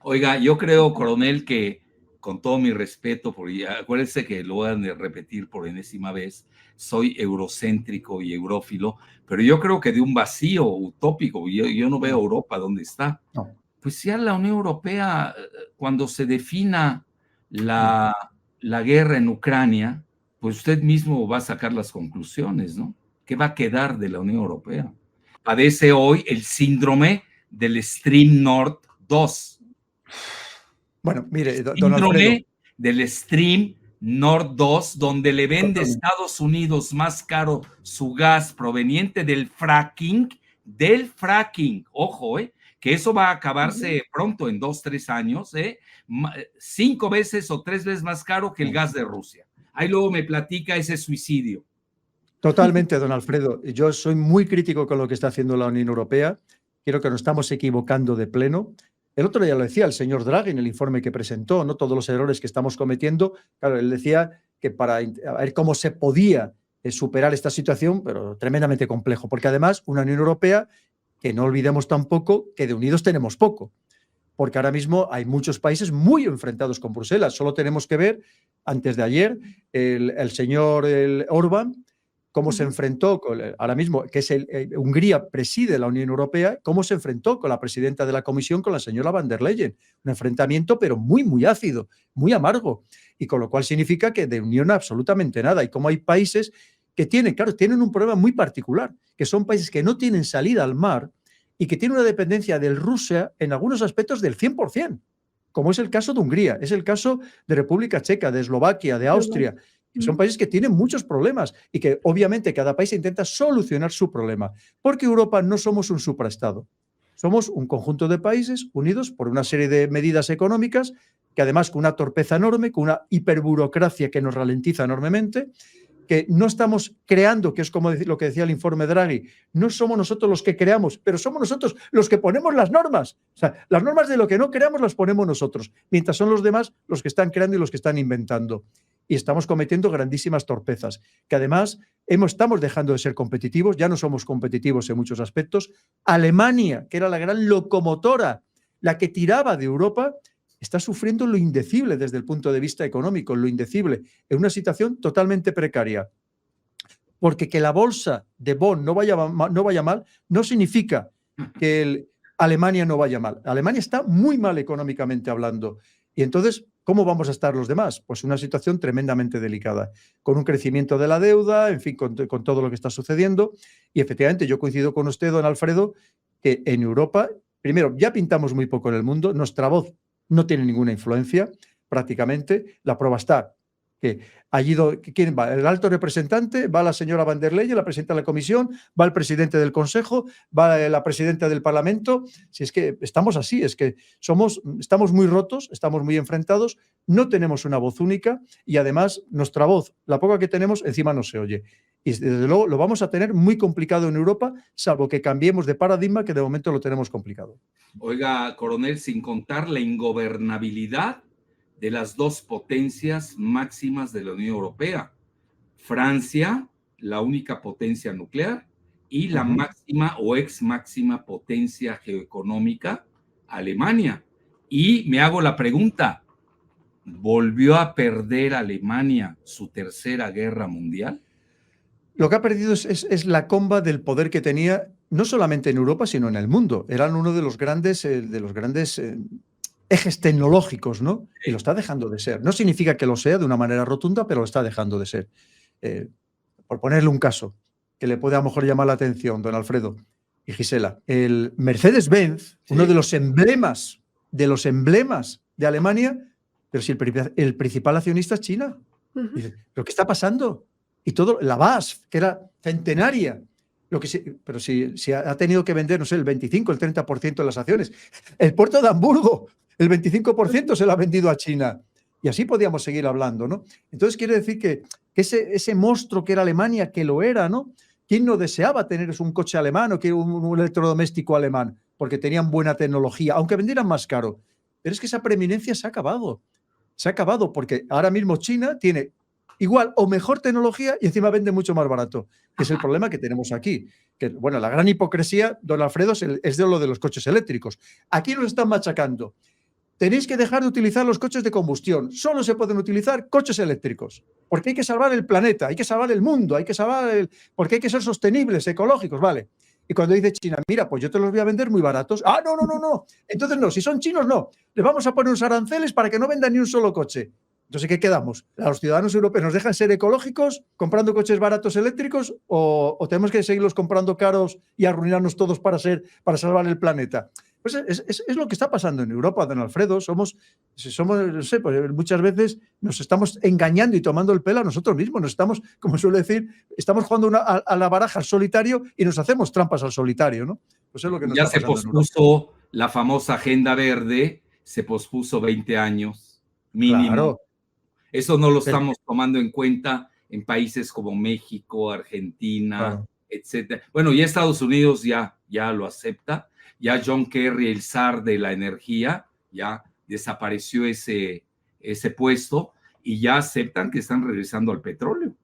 Oiga, yo creo, coronel, que con todo mi respeto, porque acuérdense que lo voy a repetir por enésima vez, soy eurocéntrico y eurófilo, pero yo creo que de un vacío utópico, yo no veo Europa donde está. No. Pues ya la Unión Europea, cuando se defina la guerra en Ucrania, pues usted mismo va a sacar las conclusiones, ¿no? ¿Qué va a quedar de la Unión Europea? Padece hoy el síndrome del Stream Nord 2. Bueno, mire, don Alfredo. Síndrome del Stream Nord 2, donde le vende Estados Unidos más caro su gas proveniente del fracking, ojo, que eso va a acabarse pronto, en 2-3 años, 5 veces o 3 veces más caro que el gas de Rusia. Ahí luego me platica ese suicidio. Totalmente, don Alfredo. Yo soy muy crítico con lo que está haciendo la Unión Europea. Creo que nos estamos equivocando de pleno. El otro día lo decía el señor Draghi en el informe que presentó, ¿no? Todos los errores que estamos cometiendo. Claro, él decía que para ver cómo se podía superar esta situación, pero tremendamente complejo, porque además una Unión Europea que no olvidemos tampoco que de unidos tenemos poco, porque ahora mismo hay muchos países muy enfrentados con Bruselas. Solo tenemos que ver, antes de ayer, el señor Orbán, cómo se enfrentó, ahora mismo, que es Hungría preside la Unión Europea, cómo se enfrentó con la presidenta de la Comisión, con la señora van der Leyen. Un enfrentamiento, pero muy, muy ácido, muy amargo. Y con lo cual significa que de unión absolutamente nada. Y como hay países que tienen un problema muy particular, que son países que no tienen salida al mar y que tienen una dependencia de Rusia en algunos aspectos del 100%, como es el caso de Hungría, es el caso de República Checa, de Eslovaquia, de Austria, que son países que tienen muchos problemas y que obviamente cada país intenta solucionar su problema, porque Europa no somos un supraestado, somos un conjunto de países unidos por una serie de medidas económicas que además con una torpeza enorme, con una hiperburocracia que nos ralentiza enormemente, que no estamos creando, que es como lo que decía el informe Draghi, no somos nosotros los que creamos, pero somos nosotros los que ponemos las normas. O sea, las normas de lo que no creamos las ponemos nosotros, mientras son los demás los que están creando y los que están inventando. Y estamos cometiendo grandísimas torpezas, que además estamos dejando de ser competitivos, ya no somos competitivos en muchos aspectos. Alemania, que era la gran locomotora, la que tiraba de Europa, está sufriendo lo indecible desde el punto de vista económico, lo indecible, en una situación totalmente precaria. Porque que la bolsa de Bonn no vaya mal no significa que Alemania no vaya mal. Alemania está muy mal económicamente hablando. Y entonces, ¿cómo vamos a estar los demás? Pues una situación tremendamente delicada, con un crecimiento de la deuda, en fin, con todo lo que está sucediendo. Y efectivamente, yo coincido con usted, don Alfredo, que en Europa, primero, ya pintamos muy poco en el mundo, nuestra voz no tiene ninguna influencia, prácticamente. La prueba está que allí, ¿quién va? El alto representante, va la señora van der Leyen, la presidenta de la Comisión, va el presidente del Consejo, va la presidenta del Parlamento. Si es que estamos así, es que estamos muy rotos, estamos muy enfrentados, no tenemos una voz única y además nuestra voz, la poca que tenemos, encima no se oye. Y desde luego lo vamos a tener muy complicado en Europa, salvo que cambiemos de paradigma, que de momento lo tenemos complicado. Oiga, coronel, sin contar la ingobernabilidad de las dos potencias máximas de la Unión Europea. Francia, la única potencia nuclear, y la máxima o ex máxima potencia geoeconómica, Alemania. Y me hago la pregunta, ¿volvió a perder Alemania su tercera guerra mundial? Lo que ha perdido es la comba del poder que tenía, no solamente en Europa, sino en el mundo. Eran uno de los grandes ejes tecnológicos, ¿no? Y lo está dejando de ser. No significa que lo sea de una manera rotunda, pero lo está dejando de ser. Por ponerle un caso que le puede a lo mejor llamar la atención, don Alfredo y Gisela, el Mercedes-Benz, uno de los emblemas de Alemania, pero si el principal accionista es China. Dice, ¿pero qué está pasando? Y todo, la BASF, que era centenaria, pero si ha tenido que vender, no sé, el 25, el 30% de las acciones. El puerto de Hamburgo, el 25% se lo ha vendido a China. Y así podíamos seguir hablando, ¿no? Entonces quiere decir que ese monstruo que era Alemania, que lo era, ¿no? ¿Quién no deseaba tener un coche alemán o un electrodoméstico alemán? Porque tenían buena tecnología, aunque vendieran más caro. Pero es que esa preeminencia se ha acabado. Se ha acabado porque ahora mismo China tiene igual o mejor tecnología y encima vende mucho más barato, que es el problema que tenemos aquí. Que, bueno, la gran hipocresía, don Alfredo, es de lo de los coches eléctricos. Aquí nos están machacando tenéis que dejar de utilizar los coches de combustión, solo se pueden utilizar coches eléctricos, porque hay que salvar el planeta, hay que salvar el mundo, porque hay que ser sostenibles, ecológicos, vale. Y cuando dice China, mira, pues yo te los voy a vender muy baratos. Ah, no, no, no, no. Entonces no, si son chinos, no. Les vamos a poner unos aranceles para que no vendan ni un solo coche. Entonces, ¿qué quedamos? ¿A los ciudadanos europeos nos dejan ser ecológicos comprando coches baratos eléctricos o tenemos que seguirlos comprando caros y arruinarnos todos para salvar el planeta? Pues es lo que está pasando en Europa, don Alfredo. Somos no sé, pues muchas veces nos estamos engañando y tomando el pelo a nosotros mismos. Nos estamos, como suele decir, estamos jugando a la baraja al solitario y nos hacemos trampas al solitario, ¿no? Pues es lo que nos Ya está se pasando pospuso la famosa Agenda Verde, se pospuso 20 años mínimo. Claro. Eso no lo estamos tomando en cuenta en países como México, Argentina, claro, etcétera. Bueno, ya Estados Unidos ya lo acepta. Ya John Kerry, el zar de la energía, ya desapareció ese puesto y ya aceptan que están regresando al petróleo,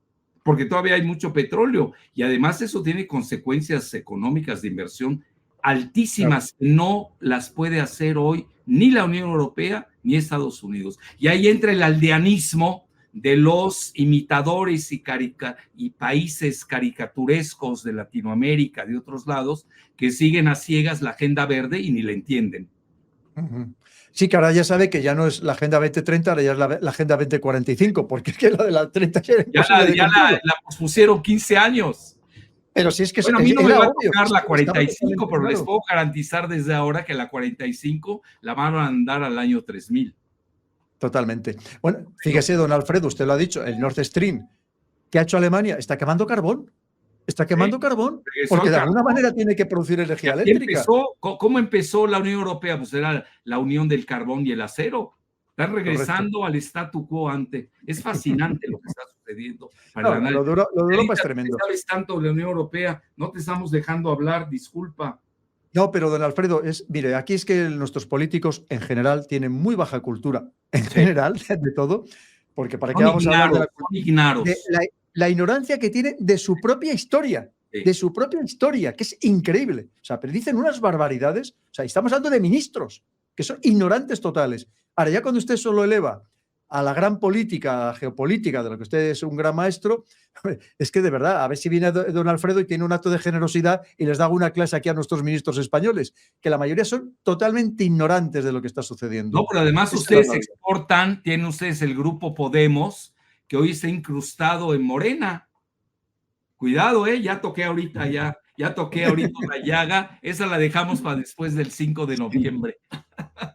porque todavía hay mucho petróleo y además eso tiene consecuencias económicas de inversión altísimas, claro, que no las puede hacer hoy ni la Unión Europea ni Estados Unidos. Y ahí entra el aldeanismo de los imitadores y países caricaturescos de Latinoamérica, de otros lados, que siguen a ciegas la Agenda Verde y ni la entienden. Sí, que ahora ya sabe que ya no es la Agenda 2030, ahora ya es la Agenda 2045, porque es que la de la 30 ya la pospusieron 15 años. Pero si es que bueno, a mí no me va a tocar la 45, pero les puedo garantizar desde ahora que la 45 la van a andar al año 3000. Totalmente. Bueno, fíjese, don Alfredo, usted lo ha dicho, el Nord Stream, ¿qué ha hecho Alemania? Está quemando carbón. Está quemando carbón, porque de alguna manera tiene que producir energía eléctrica. ¿Cómo empezó la Unión Europea? Pues era la unión del carbón y el acero. Están regresando al statu quo ante. Es fascinante lo que está sucediendo. Lo de Europa es tremendo. No sabes tanto de la Unión Europea, no te estamos dejando hablar, disculpa. No, pero don Alfredo, mire, aquí es que nuestros políticos en general tienen muy baja cultura, en general, de todo, porque para qué vamos a hablar de la ignorancia que tienen de su propia historia, que es increíble. O sea, pero dicen unas barbaridades, o sea, estamos hablando de ministros, que son ignorantes totales. Ahora, ya cuando usted solo eleva a la gran política, geopolítica, de lo que usted es un gran maestro, es que de verdad, a ver si viene don Alfredo y tiene un acto de generosidad y les da una clase aquí a nuestros ministros españoles, que la mayoría son totalmente ignorantes de lo que está sucediendo. No, pero además ustedes exportan, tienen ustedes el grupo Podemos, que hoy está incrustado en Morena. Cuidado, ya toqué ahorita, ya toqué ahorita la llaga, esa la dejamos para después del 5 de noviembre.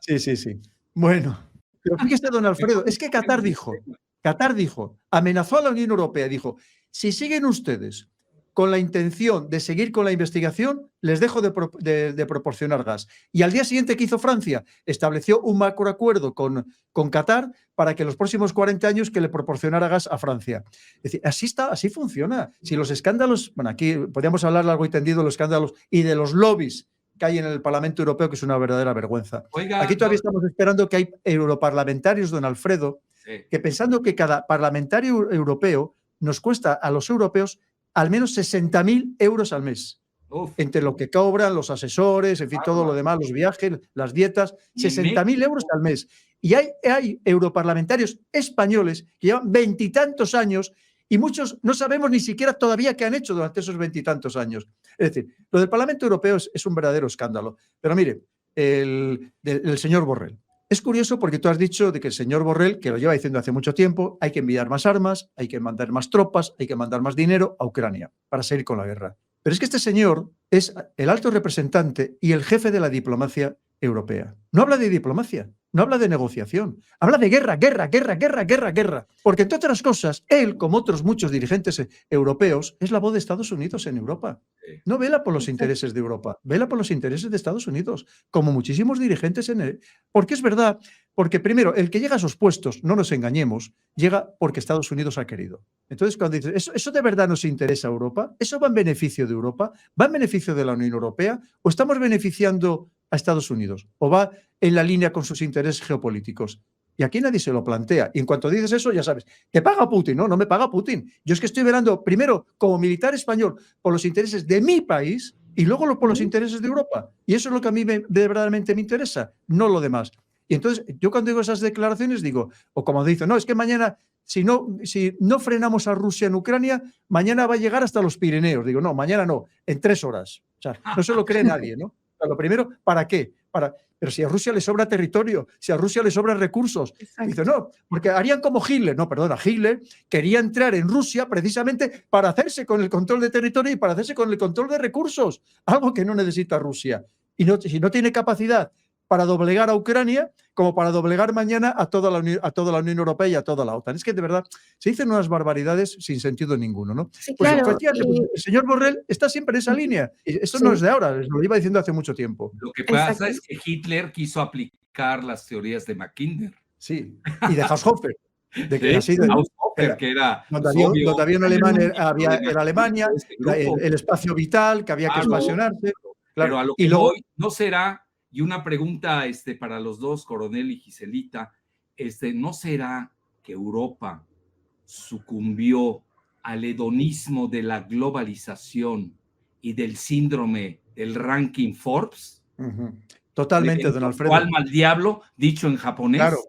Sí. Bueno, pero fíjese, don Alfredo, es que Qatar dijo, amenazó a la Unión Europea, dijo, si siguen ustedes con la intención de seguir con la investigación, les dejo de proporcionar gas. Y al día siguiente, ¿qué hizo Francia? Estableció un macroacuerdo con Qatar para que los próximos 40 años que le proporcionara gas a Francia. Es decir, así funciona. Si los escándalos, bueno, aquí podríamos hablar largo y tendido de los escándalos y de los lobbies que hay en el Parlamento Europeo, que es una verdadera vergüenza. Oiga, aquí todavía estamos esperando que hay europarlamentarios, don Alfredo, que pensando que cada parlamentario europeo nos cuesta a los europeos al menos 60.000 euros al mes. Entre lo que cobran los asesores, en fin, todo lo demás, los viajes, las dietas, 60.000 euros al mes. Y hay europarlamentarios españoles que llevan 20 y tantos años y muchos no sabemos ni siquiera todavía qué han hecho durante esos 20 y tantos años. Es decir, lo del Parlamento Europeo es un verdadero escándalo. Pero mire, el señor Borrell. Es curioso porque tú has dicho de que el señor Borrell, que lo lleva diciendo hace mucho tiempo, hay que enviar más armas, hay que mandar más tropas, hay que mandar más dinero a Ucrania para seguir con la guerra. Pero es que este señor es el alto representante y el jefe de la diplomacia europea. No habla de diplomacia, no habla de negociación, habla de guerra. Porque, entre otras cosas, él, como otros muchos dirigentes europeos, es la voz de Estados Unidos en Europa. No vela por los intereses de Europa, vela por los intereses de Estados Unidos, como muchísimos dirigentes en él. Porque es verdad, porque primero, el que llega a esos puestos, no nos engañemos, llega porque Estados Unidos ha querido. Entonces, cuando dices, ¿eso de verdad nos interesa a Europa? ¿Eso va en beneficio de Europa? ¿Va en beneficio de la Unión Europea? ¿O estamos beneficiando a Estados Unidos? ¿O va en la línea con sus intereses geopolíticos? Y aquí nadie se lo plantea. Y en cuanto dices eso, ya sabes, ¿te paga Putin? No me paga Putin. Yo es que estoy velando primero como militar español por los intereses de mi país y luego por los intereses de Europa. Y eso es lo que a mí verdaderamente me interesa, no lo demás. Y entonces, yo cuando digo esas declaraciones digo, o como dicen, no, es que mañana, si no frenamos a Rusia en Ucrania, mañana va a llegar hasta los Pirineos. Digo, no, mañana no, en 3 horas. O sea, no se lo cree nadie, ¿no? O sea, lo primero, ¿para qué? Pero si a Rusia le sobra territorio, si a Rusia le sobran recursos. Dice, no, porque harían como Hitler. No, perdona, Hitler quería entrar en Rusia precisamente para hacerse con el control de territorio y para hacerse con el control de recursos, algo que no necesita Rusia. Y si no tiene capacidad para doblegar a Ucrania, como para doblegar mañana a toda la Unión Europea y a toda la OTAN. Es que de verdad se dicen unas barbaridades sin sentido ninguno, ¿no? Sí, Pues claro. efectivamente, el señor Borrell está siempre en esa línea. Y eso no es de ahora, lo iba diciendo hace mucho tiempo. Lo que pasa es que Hitler quiso aplicar las teorías de Mackinder. Sí, y de Haushofer. De que ¿Sí? Haushofer, que era donde había un alemán, era Alemania, el espacio vital, que había que expansionarse. Claro. Pero a lo que voy, no será, y una pregunta para los dos, Coronel y Giselita, ¿no será que Europa sucumbió al hedonismo de la globalización y del síndrome del ranking Forbes? Totalmente, don Alfredo. ¿Cuál mal diablo, dicho en japonés? Claro.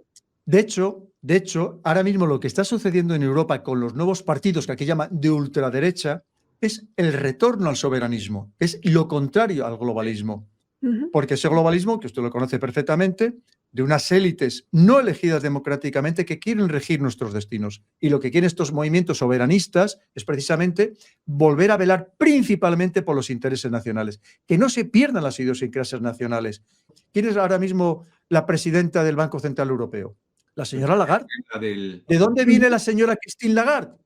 De hecho, ahora mismo lo que está sucediendo en Europa con los nuevos partidos que aquí llaman de ultraderecha es el retorno al soberanismo, es lo contrario al globalismo. Porque ese globalismo, que usted lo conoce perfectamente, de unas élites no elegidas democráticamente que quieren regir nuestros destinos. Y lo que quieren estos movimientos soberanistas es precisamente volver a velar principalmente por los intereses nacionales, que no se pierdan las idiosincrasias nacionales. ¿Quién es ahora mismo la presidenta del Banco Central Europeo? La señora Lagarde. ¿De dónde viene la señora Christine Lagarde?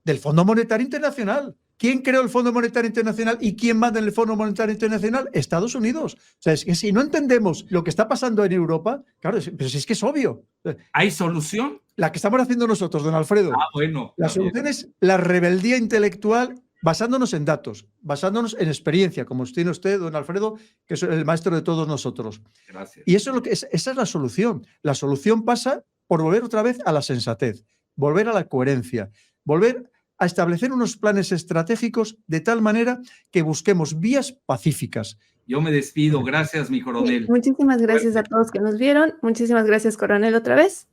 Del Fondo Monetario Internacional. ¿Quién creó el Fondo Monetario Internacional y quién manda en el Fondo Monetario Internacional? Estados Unidos. O sea, es que si no entendemos lo que está pasando en Europa, claro, pero si es que es obvio. ¿Hay solución? La que estamos haciendo nosotros, don Alfredo. Bueno. La solución es la rebeldía intelectual basándonos en datos, basándonos en experiencia, como tiene usted, don Alfredo, que es el maestro de todos nosotros. Gracias. Y eso es lo que esa es la solución. La solución pasa por volver otra vez a la sensatez, volver a la coherencia, volver a establecer unos planes estratégicos de tal manera que busquemos vías pacíficas. Yo me despido. Gracias, mi coronel. Muchísimas gracias a todos que nos vieron. Muchísimas gracias, coronel, otra vez.